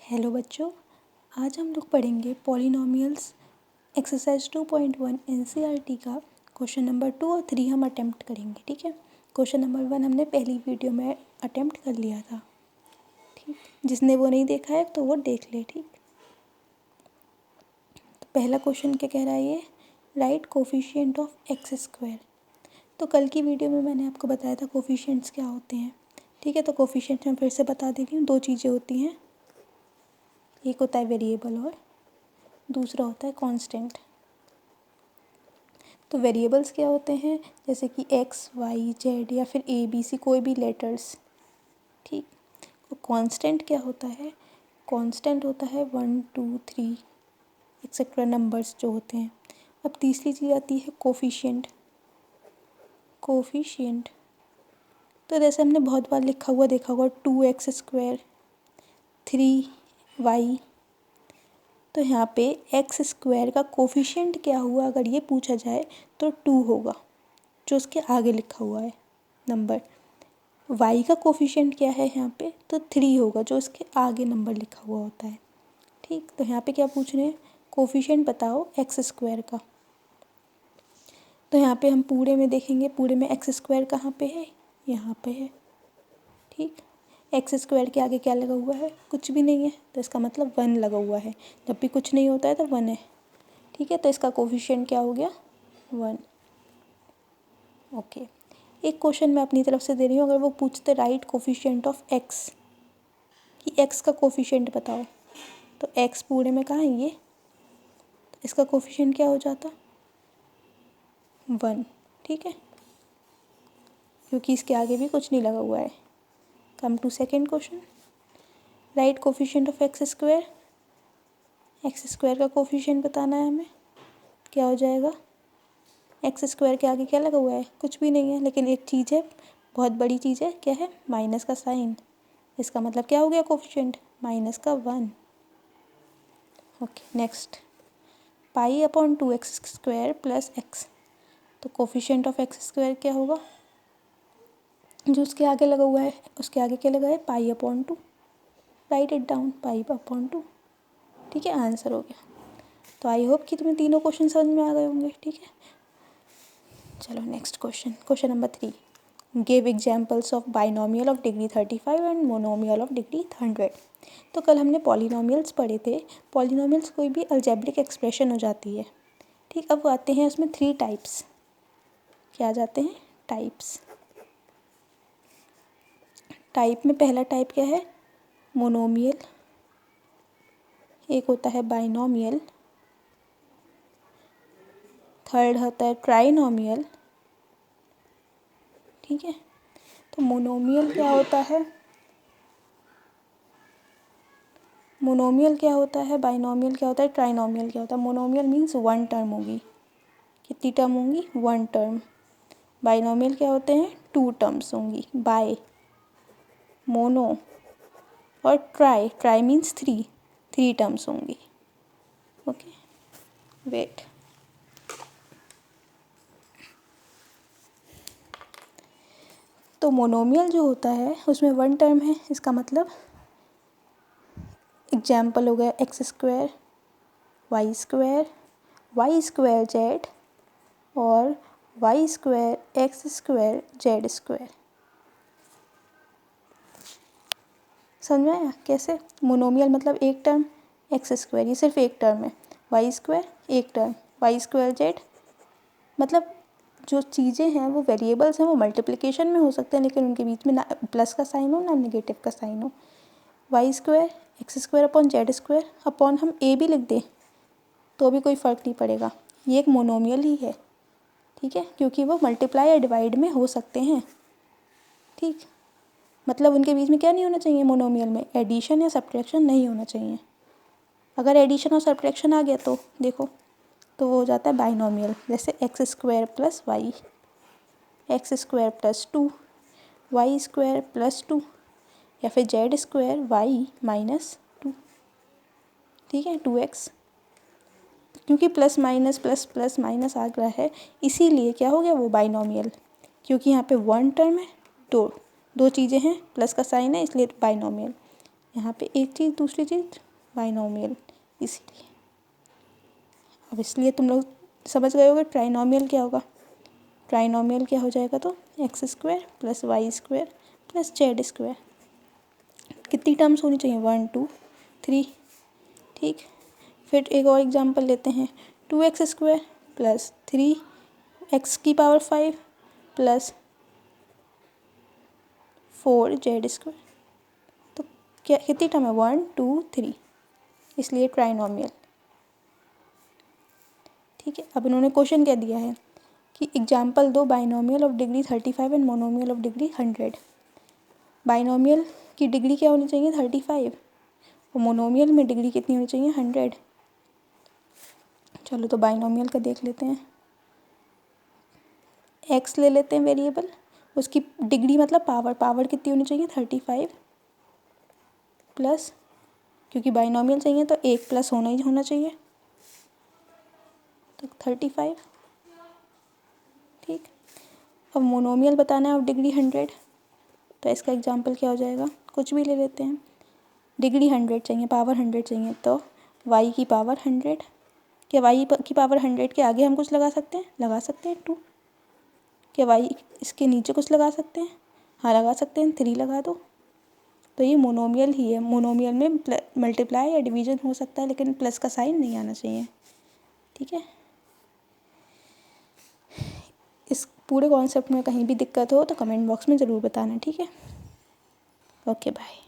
Hello बच्चों, आज हम लोग पढ़ेंगे पॉलिनॉमियल्स एक्सरसाइज 2.1 एनसीईआरटी का क्वेश्चन नंबर 2 और 3 हम अटेम्प्ट करेंगे। ठीक है, क्वेश्चन नंबर 1 हमने पहली वीडियो में अटेम्प्ट कर लिया था। ठीक, जिसने वो नहीं देखा है तो वो देख ले। ठीक, तो पहला क्वेश्चन क्या कह रहा है, ये right coefficient of x square. तो कल की वीडियो में मैंने आपको बताया था कोफिशिएंट्स क्या होते हैं। ठीक है, तो कोफिशिएंट्स मैं फिर से बता दे रही हूँ। दो चीज़ें होती हैं, एक होता है वेरिएबल और दूसरा होता है कांस्टेंट। तो वेरिएबल्स क्या होते हैं, जैसे कि एक्स वाई जेड या फिर ए बी सी, कोई भी लेटर्स। ठीक, तो कांस्टेंट क्या होता है, कांस्टेंट होता है 1 2 3 एक्सेट्रा नंबर्स जो होते हैं। अब तीसरी चीज़ आती है कोफिशिएंट। कोफिशिएंट तो जैसे हमने बहुत बार लिखा हुआ देखा होगा 2x स्क्वायर 3y। तो यहाँ पे एक्स स्क्वायर का कोफिशिएंट क्या हुआ, अगर ये पूछा जाए तो 2 होगा, जो उसके आगे लिखा हुआ है नंबर। वाई का कोफिशिएंट क्या है यहाँ पे, तो 3 होगा, जो उसके आगे नंबर लिखा हुआ होता है। ठीक, तो यहाँ पे क्या पूछ रहे हैं, कोफिशिएंट बताओ एक्स स्क्वायर का। तो यहाँ पे हम पूरे में देखेंगे, पूरे में एक्स स्क्वायर कहाँ पे है, यहाँ पे है। ठीक, एक्स स्क्वायर के आगे क्या लगा हुआ है, कुछ भी नहीं है, तो इसका मतलब 1 लगा हुआ है। जब भी कुछ नहीं होता है तो 1 है। ठीक है, तो इसका कोफिशिएंट क्या हो गया, 1। ओके, एक क्वेश्चन मैं अपनी तरफ से दे रही हूँ। अगर वो पूछते राइट कोफिशिएंट ऑफ एक्स, कि एक्स का कोफिशिएंट बताओ, तो एक्स पूरे में कहाँ है ये, तो इसका कोफिशिएंट क्या हो जाता, 1। ठीक है, क्योंकि इसके आगे भी कुछ नहीं लगा हुआ है। Come to second question, right coefficient of x square. X square का कोफिशिएंट बताना है हमें, क्या हो जाएगा, एक्स स्क्वायर के आगे क्या लगा हुआ है, कुछ भी नहीं है, लेकिन एक चीज़ है, बहुत बड़ी चीज़ है, क्या है, माइनस का साइन। इसका मतलब क्या हो गया कोफिशिएंट, माइनस का 1। Okay, next, pi upon 2x square plus x. तो कोफिशिएंट ऑफ एक्स स्क्वायर क्या होगा, जो उसके आगे लगा हुआ है, उसके आगे क्या लगा है, pi upon 2। Right it down, pi upon 2। ठीक है, आंसर हो गया। तो आई होप कि तुम्हें तीनों क्वेश्चन समझ में आ गए होंगे। ठीक है, चलो next question, question number 3, give examples of binomial of degree 35 and monomial of degree 100। तो कल हमने पॉलिनोमियल्स पढ़े थे। पॉलिनोमियल्स कोई भी अलजेब्रिक एक्सप्रेशन हो जाती है। ठीक, अब आते हैं उसमें 3 टाइप्स। क्या आ जाते हैं, टाइप्स। टाइप में पहला टाइप क्या है, मोनोमियल। एक होता है बाइनोमियल, थर्ड होता है ट्राइनोमियल। ठीक है, तो मोनोमियल क्या होता है, मोनोमियल क्या होता है, बाइनोमियल क्या होता है, ट्राइनोमियल क्या होता है। मोनोमियल मीन्स 1 टर्म होगी, कितनी टर्म होंगी, 1 टर्म। बाइनोमियल क्या होते हैं, 2 टर्म्स होंगी, बाय, मोनो और ट्राई। ट्राई मीन्स 3 टर्म्स होंगी। ओके, वेट, तो मोनोमियल जो होता है उसमें 1 टर्म है। इसका मतलब एग्जाम्पल हो गया X square Y square Z और Y square x square Z square. समझ में आया कैसे, मोनोमियल मतलब एक टर्म, एक्स स्क्वायर ये सिर्फ एक टर्म है, वाई स्क्वायर एक टर्म, वाई स्क्वायर जेड। मतलब जो चीज़ें हैं वो वेरिएबल्स हैं, वो मल्टीप्लिकेशन में हो सकते हैं, लेकिन उनके बीच में ना प्लस का साइन हो ना नेगेटिव का साइन हो। Y square x square upon z square, upon हम ए भी लिख दें तो भी कोई फ़र्क नहीं पड़ेगा, ये एक मोनोमियल ही है। ठीक है, क्योंकि वो मल्टीप्लाई या डिवाइड में हो सकते हैं। ठीक, मतलब उनके बीच में क्या नहीं होना चाहिए, मोनोमियल में एडिशन या सब्ट्रैक्शन नहीं होना चाहिए। अगर एडिशन और सब्ट्रैक्शन आ गया तो देखो, तो वो हो जाता है बाइनोमियल। जैसे x square plus y, x square plus 2 y square plus 2, या फिर जेड स्क्वायर वाई माइनस 2। ठीक है, 2x, क्योंकि प्लस माइनस माइनस आ रहा है, इसीलिए क्या हो गया वो बाइनोमियल। क्योंकि यहाँ पे 1 टर्म है, दो चीज़ें हैं, प्लस का साइन है, इसलिए बाइनोमियल। यहाँ पे एक चीज़, दूसरी चीज़ बाइनोमियल, इसीलिए। अब इसलिए तुम लोग समझ गए होगे ट्राइनोमियल क्या होगा। ट्राइनोमियल क्या हो जाएगा तो x square plus y square plus z square. कितनी टर्म्स होनी चाहिए, 1 2 3। ठीक, फिर एक और एग्जांपल लेते हैं, 2x स्क्वायर प्लस 3x की पावर 5 प्लस 4z स्क्वायर। तो क्या कितनी टर्म है, 1 2 3, इसलिए ट्राइनोमियल। ठीक है, अब इन्होंने क्वेश्चन क्या दिया है कि एग्जाम्पल दो binomial of degree 35 and monomial of degree 100। Binomial की डिग्री क्या होनी चाहिए, 35, और मोनोमियल में डिग्री कितनी होनी चाहिए, 100। चलो तो बाइनोमियल का देख लेते हैं। एक्स ले लेते हैं वेरिएबल, उसकी डिग्री मतलब पावर, पावर कितनी होनी चाहिए, 35 प्लस, क्योंकि बाइनोमियल चाहिए तो एक प्लस होना ही होना चाहिए, तो 35। ठीक, अब मोनोमियल बताना है और डिग्री 100, तो इसका एग्जांपल क्या हो जाएगा, कुछ भी ले लेते हैं। डिग्री 100 चाहिए, पावर 100 चाहिए, तो y की पावर 100। क्या y की पावर 100 के आगे हम कुछ लगा सकते हैं, लगा सकते हैं 2। क्या y इसके नीचे कुछ लगा सकते हैं, हाँ लगा सकते हैं, 3 लगा दो। तो ये मोनोमियल ही है। मोनोमियल में मल्टीप्लाई या डिवीजन हो सकता है, लेकिन प्लस का साइन नहीं आना चाहिए। ठीक है, इस पूरे कॉन्सेप्ट में कहीं भी दिक्कत हो तो कमेंट बॉक्स में ज़रूर बताना। ठीक है, ओके बाय।